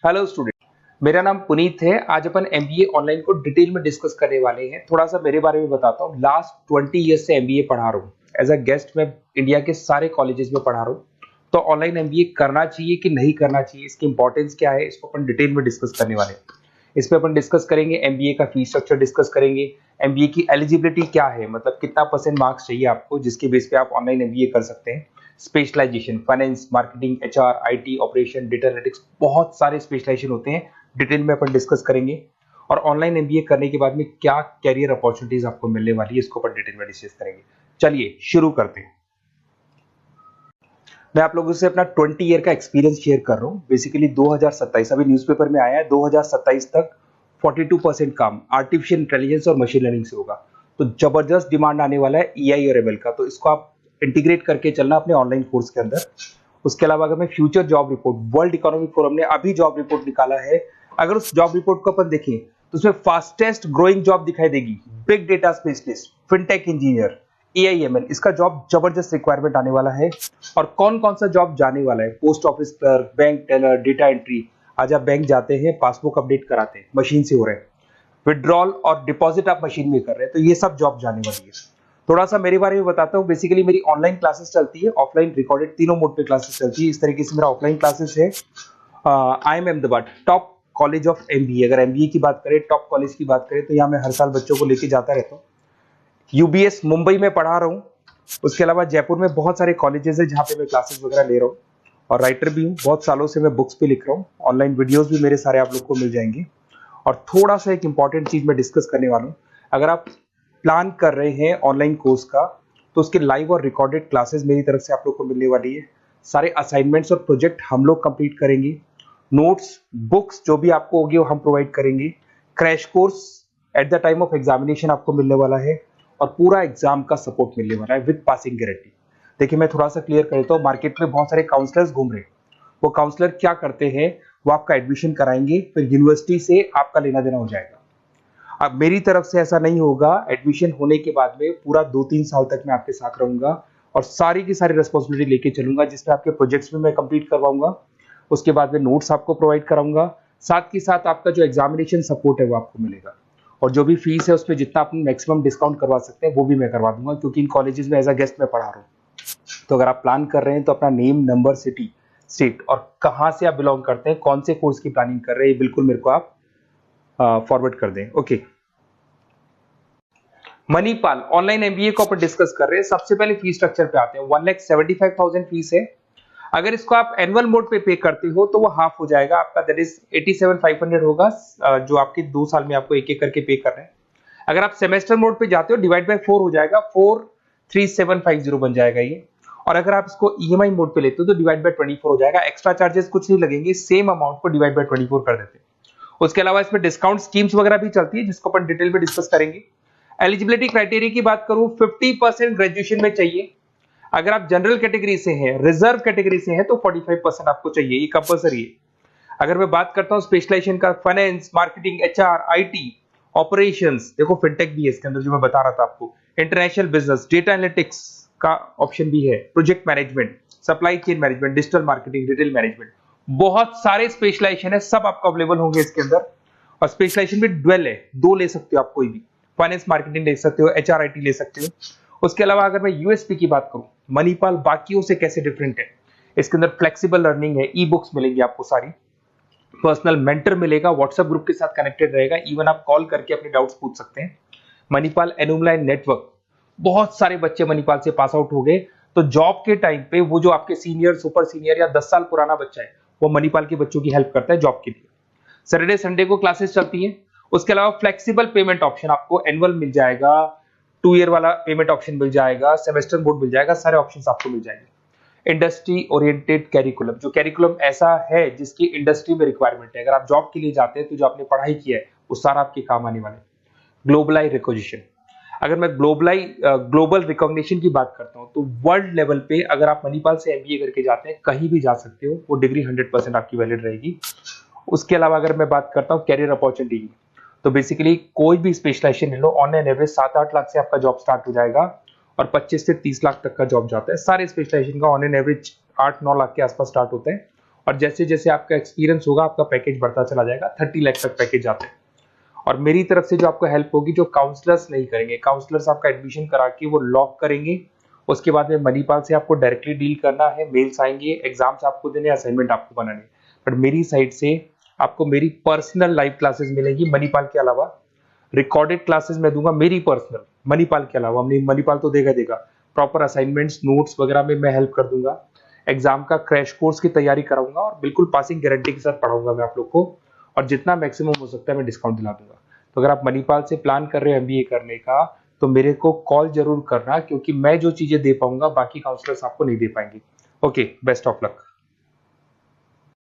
Hello student, मेरा नाम पुनीत है। आज अपन एमबीए ऑनलाइन को डिटेल में डिस्कस करने वाले हैं। थोड़ा सा मेरे बारे में बताता हूँ। लास्ट 20 ईयर्स से एमबीए पढ़ा रहा हूँ। एज अ गेस्ट मैं इंडिया के सारे कॉलेजेस में पढ़ा रहा हूँ। तो ऑनलाइन एमबीए करना चाहिए कि नहीं करना चाहिए, इसकी इंपॉर्टेंस क्या है, इसको अपन डिटेल में डिस्कस करने वाले हैं। इस पे अपन डिस्कस करेंगे एमबीए का फीस स्ट्रक्चर डिस्कस करेंगे, एमबीए की एलिजिबिलिटी क्या है, मतलब कितना परसेंट मार्क्स चाहिए आपको जिसके बेस पे आप ऑनलाइन एमबीए कर सकते हैं। Specialisation, finance, marketing, HR, IT, operation, data analytics, बहुत सारे स्पेशलाइजेशन होते हैं। डिटेल में अपन डिस्कस करेंगे। और ऑनलाइन एमबीए करने के बाद में क्या कैरियर अपॉर्चुनिटीज आपको मिलने वाली है, इसको अपन डिटेल में डिस्कस करेंगे। चलिए शुरू करते हैं। मैं आप लोगों से अपना 20 ईयर का एक्सपीरियंस शेयर कर रहा हूँ। बेसिकली 2027 अभी न्यूज़पेपर में आया है, 2027 तक 42% काम आर्टिफिशियल इंटेलिजेंस और मशीन लर्निंग से होगा। तो जबरदस्त डिमांड आने वाला है ईआई और एमएल का, तो इसको आप इंटीग्रेट करके चलना अपने ऑनलाइन कोर्स के अंदर। उसके अलावा अगर मैं future job report, world economic forum ने अभी जॉब रिपोर्ट निकाला है, अगर उस जॉब रिपोर्ट को अपन देखें तो उसमें फास्टेस्ट ग्रोइंग जॉब दिखाई देगी big data specialist, fintech engineer, AIML. इसका जॉब जबरदस्त रिक्वायरमेंट आने वाला है। और कौन कौन सा जॉब जाने वाला है? Post office clerk, bank teller, data entry. आज आप बैंक जाते हैं, पासबुक अपडेट कराते हैं, मशीन से हो रहे हैं। विड्रॉल और डिपॉजिट आप मशीन में कर रहे हैं, तो ये सब जॉब जाने वाली है। थोड़ा सा मेरे बारे में बताता हूँ। बेसिकली मेरी ऑनलाइन क्लासेस चलती है, ऑफलाइन रिकॉर्डेड, तीनों मोड पे क्लासेस चलती है। इस तरीके से मेरा ऑफलाइन क्लासेस है। IIM Ahmedabad top college of MBA. अगर एमबीए की बात करें, टॉप कॉलेज की बात करें, तो यहाँ मैं हर साल बच्चों को लेके जाता रहता हूँ। यूबीएस मुंबई में पढ़ा रहा हूँ। उसके अलावा जयपुर में बहुत सारे कॉलेजेस है जहाँ पे मैं क्लासेस वगैरह ले रहा हूँ। और राइटर भी हूँ, बहुत सालों से मैं बुक्स पे लिख रहा हूँ। ऑनलाइन वीडियोस भी मेरे सारे आप लोग को मिल जाएंगे। और थोड़ा सा एक इंपॉर्टेंट चीज मैं डिस्कस करने वाला हूँ। अगर आप प्लान कर रहे हैं ऑनलाइन कोर्स का, तो उसके लाइव और रिकॉर्डेड क्लासेस मेरी तरफ से आप लोग को मिलने वाली है। सारे असाइनमेंट्स और प्रोजेक्ट हम लोग कंप्लीट करेंगे। नोट्स, बुक्स जो भी आपको होगी वो हम प्रोवाइड करेंगे। Crash course at the time of examination आपको मिलने वाला है। और पूरा एग्जाम का सपोर्ट मिलने वाला है विद पासिंग गारंटी। देखिए मैं थोड़ा सा क्लियर कर देता हूँ। मार्केट में बहुत सारे काउंसलर्स घूम रहे हैं। वो काउंसलर क्या करते हैं, वो आपका एडमिशन कराएंगे, फिर यूनिवर्सिटी से आपका लेना देना हो जाएगा। अब मेरी तरफ से ऐसा नहीं होगा। एडमिशन होने के बाद में पूरा 2-3 साल तक मैं आपके साथ रहूंगा और सारी की सारी रिस्पॉन्सिबिलिटी लेके चलूंगा, जिसमें आपके प्रोजेक्ट्स भी मैं कंप्लीट करवाऊंगा। उसके बाद में नोट्स आपको प्रोवाइड कराऊंगा। साथ ही साथ आपका जो एग्जामिनेशन सपोर्ट है वो आपको मिलेगा। और जो भी फीस है उस पर जितना आप मैक्सिमम डिस्काउंट करवा सकते हैं वो भी मैं करवा दूंगा, क्योंकि इन कॉलेजेस में एज अ गेस्ट मैं पढ़ा रहा हूँ। तो अगर आप प्लान कर रहे हैं तो अपना नेम, नंबर, सिटी, स्टेट और कहाँ से आप बिलोंग करते हैं, कौन से कोर्स की प्लानिंग कर रहे हैं, ये बिल्कुल मेरे को आप फॉरवर्ड कर दें। ओके, मणिपाल ऑनलाइन एमबीए को अपन डिस्कस कर रहे हैं। सबसे पहले फीस स्ट्रक्चर पे आते हैं। 1,75,000 फीस है। अगर इसको आप एनुअल मोड पे करते हो तो वो हाफ हो जाएगा आपका, दैट इज 87,500 होगा, जो आपके 2 साल में आपको एक एक करके पे कर रहे हैं। अगर आप सेमेस्टर मोड पे जाते हो, डिवाइड बाय 4 हो जाएगा, 43750 बन जाएगा ये। और अगर आप इसको ईएमआई मोड पे लेते हो तो डिवाइड बाय 24 हो जाएगा। एक्स्ट्रा चार्जेस कुछ नहीं लगेंगे, सेम अमाउंट को डिवाइड बाय 24 कर देते हैं। उसके अलावा इसमें डिस्काउंट स्कीम्स वगैरह भी चलती है, जिसको अपन डिटेल में डिस्कस करेंगे। एलिजिबिलिटी क्राइटेरिया की बात करूं, 50% ग्रेजुएशन में चाहिए। अगर आप जनरल कैटेगरी से हैं, रिजर्व कैटेगरी से हैं, तो 45% आपको चाहिए, ये कंपलसरी है। अगर मैं बात करता हूं स्पेशलाइजेशन का, finance, marketing, HR, IT, operations, देखो फिनटेक भी है इसके अंदर जो मैं बता रहा था आपको, इंटरनेशनल बिजनेस, डेटा एनालिटिक्स का ऑप्शन भी है, project management, supply chain management, digital marketing, retail management, बहुत सारे स्पेशलाइजेशन है, सब आपको अवेलेबल होंगे इसके अंदर। और स्पेशलाइजेशन भी ड्वेल है, 2 ले सकते हो आप कोई भी, फाइनेंस मार्केटिंग ले सकते हो, एचआर आईटी ले सकते हो। उसके अलावा अगर मैं यूएसपी की बात करूं, मणिपाल बाकियों से कैसे डिफरेंट है, इसके अंदर फ्लेक्सिबल लर्निंग है, ई बुक्स मिलेंगी आपको सारी, पर्सनल मेंटर मिलेगा, व्हाट्सएप ग्रुप के साथ कनेक्टेड रहेगा, इवन आप कॉल करके अपने डाउट्स पूछ सकते हैं। मणिपाल एनुमलाई नेटवर्क, बहुत सारे बच्चे मणिपाल से पास आउट हो गए, तो जॉब के टाइम पे वो जो आपके सीनियर, सुपर सीनियर या 10 साल पुराना बच्चा है, वो मणिपाल के बच्चों की हेल्प करता है जॉब के लिए। सैटरडे संडे को क्लासेस चलती हैं। उसके अलावा फ्लेक्सिबल पेमेंट ऑप्शन आपको एनुअल मिल जाएगा, 2 ईयर वाला पेमेंट ऑप्शन मिल जाएगा, सेमेस्टर बोर्ड मिल जाएगा, सारे ऑप्शंस आपको मिल जाएंगे। इंडस्ट्री ओरिएंटेड कैरिकुलम, जो कैरिकुलम ऐसा है जिसकी इंडस्ट्री में रिक्वायरमेंट है, अगर आप जॉब के लिए जाते हैं तो जो आपने पढ़ाई किया है वो सारा आपके काम आने वाले। ग्लोबलाई रिकॉग्निशन, अगर मैं ग्लोबल रिकॉग्निशन की बात करता हूं तो वर्ल्ड लेवल पे अगर आप मणिपाल से एमबीए करके जाते हैं, कहीं भी जा सकते हो, वो डिग्री 100% आपकी वैलिड रहेगी। उसके अलावा अगर मैं बात करता हूँ कैरियर अपॉर्चुनिटी की, तो बेसिकली कोई भी स्पेशलाइजेशन ले लो, ऑन एन एवरेज 7-8 लाख से आपका जॉब स्टार्ट हो जाएगा और 25 से 30 लाख तक का जॉब जाता है। सारे स्पेशलाइजेशन का ऑन एन एवरेज 8-9 लाख के आसपास स्टार्ट होता है। और जैसे जैसे आपका एक्सपीरियंस होगा आपका पैकेज बढ़ता चला जाएगा, 30 लाख तक पैकेज आते हैं। और मेरी तरफ से जो आपको हेल्प होगी, जो काउंसलर्स नहीं करेंगे, काउंसलर्स आपका एडमिशन करा के वो लॉक करेंगे। उसके बाद में मणिपाल से आपको डायरेक्टली डील करना है, मेल्स आएंगे, एग्जाम्स आपको देने, असाइनमेंट आपको बनाने। बट मेरी साइड से आपको मेरी पर्सनल लाइव क्लासेस मिलेंगी मणिपाल के अलावा। रिकॉर्डेड क्लासेस मैं दूंगा मेरी पर्सनल, मणिपाल के अलावा। मणिपाल तो देगा देगा प्रॉपर असाइनमेंट्स नोट्स वगैरह में मैं हेल्प कर दूंगा। एग्जाम का क्रैश कोर्स की तैयारी कराऊंगा और बिल्कुल पासिंग गारंटी के साथ पढ़ाऊंगा मैं आप लोग को। और जितना मैक्सिमम हो सकता है मैं डिस्काउंट दिला दूंगा। तो अगर आप मणिपाल से प्लान कर रहे हो एमबीए करने का, तो मेरे को कॉल जरूर करना, क्योंकि मैं जो चीजें दे पाऊंगा बाकी काउंसलर्स आपको नहीं दे पाएंगे। Okay, best of luck.